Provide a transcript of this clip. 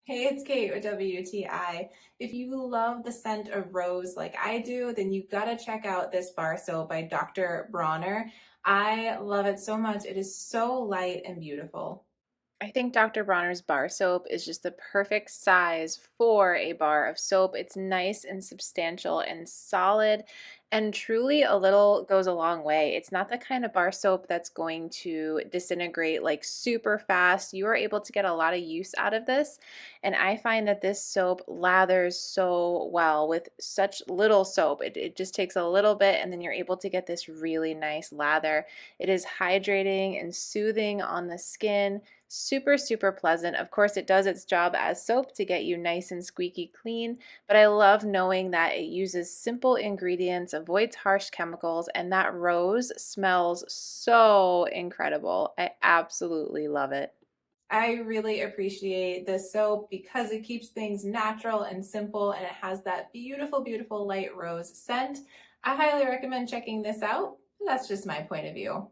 Hey, it's Kate with WTI. If you love the scent of rose like I do, then you gotta check out this bar soap by Dr. Bronner. I love it so much. It is so light and beautiful. I think Dr. Bronner's bar soap is just the perfect size for a bar of soap. It's nice and substantial and solid, and truly a little goes a long way. It's not the kind of bar soap that's going to disintegrate like super fast. You are able to get a lot of use out of this, and I find that this soap lathers so well with such little soap. It just takes a little bit, and then you're able to get this really nice lather. It is hydrating and soothing on the skin. Super, super pleasant. Of course, it does its job as soap to get you nice and squeaky clean, but I love knowing that it uses simple ingredients, avoids harsh chemicals, and that rose smells so incredible. I absolutely love it. I really appreciate this soap because it keeps things natural and simple and it has that beautiful, beautiful light rose scent. I highly recommend checking this out. That's just my point of view.